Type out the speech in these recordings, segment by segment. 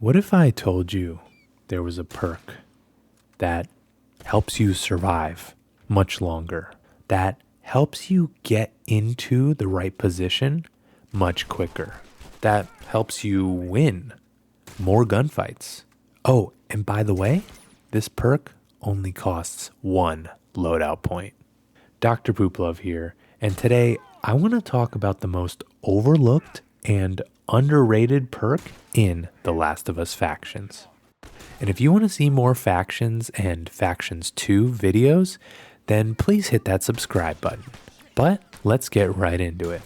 What if I told you there was a perk that helps you survive much longer, that helps you get into the right position much quicker, that helps you win more gunfights? Oh, and by the way, this perk only costs 1 loadout point. Dr. Pooplove here, and today I want to talk about the most overlooked and underrated perk in The Last of Us Factions. And if you want to see more Factions and Factions 2 videos, then please hit that subscribe button. But let's get right into it.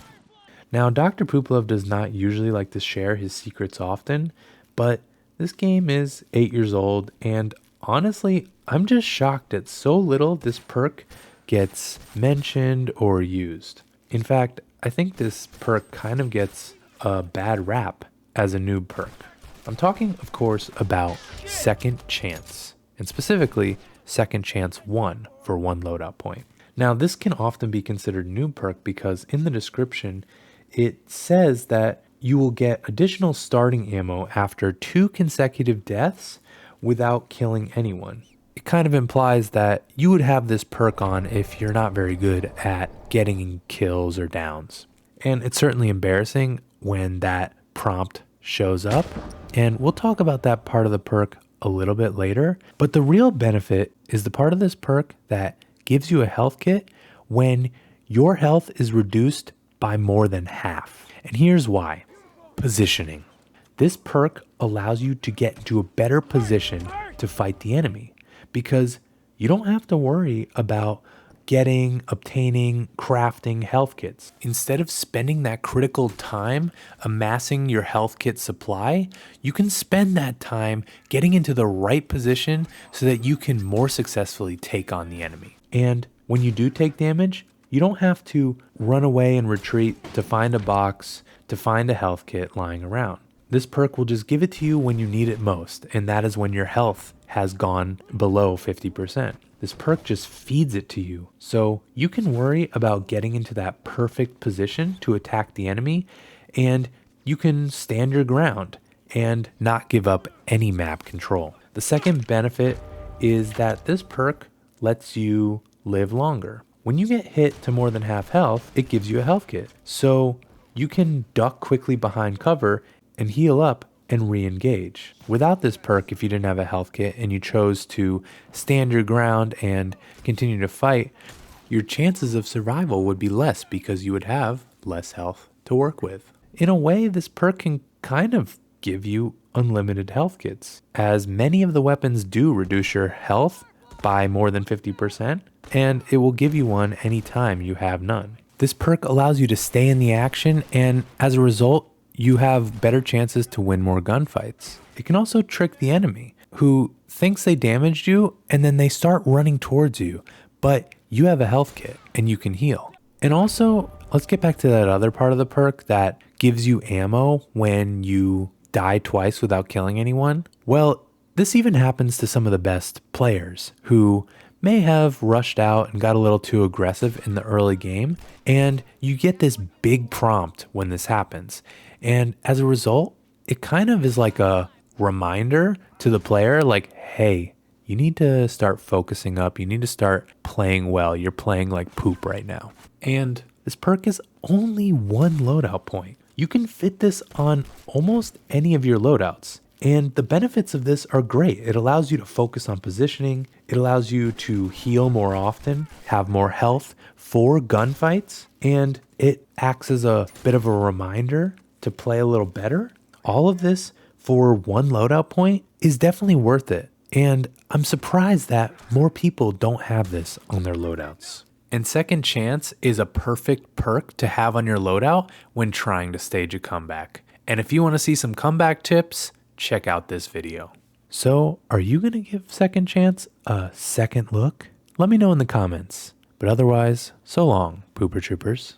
Now, Dr. Pooplove does not usually like to share his secrets often, but this game is 8 years old, and honestly, I'm just shocked at so little this perk gets mentioned or used. In fact, I think this perk kind of gets a bad rap as a noob perk. I'm talking, of course, about Second Chance, and specifically Second Chance 1 for 1 loadout point. Now, this can often be considered noob perk because in the description, it says that you will get additional starting ammo after 2 consecutive deaths without killing anyone. It kind of implies that you would have this perk on if you're not very good at getting kills or downs. And it's certainly embarrassing when that prompt shows up, and we'll talk about that part of the perk a little bit later. But the real benefit is the part of this perk that gives you a health kit when your health is reduced by more than half. And here's why. Positioning. This perk allows you to get into a better position to fight the enemy because you don't have to worry about obtaining, crafting health kits. Instead of spending that critical time amassing your health kit supply, you can spend that time getting into the right position so that you can more successfully take on the enemy. And when you do take damage, you don't have to run away and retreat to find a box, to find a health kit lying around. This perk will just give it to you when you need it most, and that is when your health has gone below 50%. This perk just feeds it to you, so you can worry about getting into that perfect position to attack the enemy, and you can stand your ground and not give up any map control. The second benefit is that this perk lets you live longer. When you get hit to more than half health, it gives you a health kit, so you can duck quickly behind cover and heal up and re-engage. Without this perk, if you didn't have a health kit and you chose to stand your ground and continue to fight, your chances of survival would be less because you would have less health to work with. In a way, this perk can kind of give you unlimited health kits, as many of the weapons do reduce your health by more than 50%, and it will give you one anytime you have none. This perk allows you to stay in the action, and as a result, you have better chances to win more gunfights. It can also trick the enemy, who thinks they damaged you, and then they start running towards you, but you have a health kit, and you can heal. And also, let's get back to that other part of the perk that gives you ammo when you die twice without killing anyone. Well, this even happens to some of the best players who may have rushed out and got a little too aggressive in the early game, and you get this big prompt when this happens. And as a result, it kind of is like a reminder to the player, like, hey, you need to start focusing up. You need to start playing well. You're playing like poop right now. And this perk is only 1 loadout point. You can fit this on almost any of your loadouts. And the benefits of this are great. It allows you to focus on positioning. It allows you to heal more often, have more health for gunfights, and it acts as a bit of a reminder to play a little better. All of this for 1 loadout point is definitely worth it. And I'm surprised that more people don't have this on their loadouts. And Second Chance is a perfect perk to have on your loadout when trying to stage a comeback. And if you want to see some comeback tips, check out this video. So, are you going to give Second Chance a second look? Let me know in the comments. But otherwise, so long, Pooper Troopers.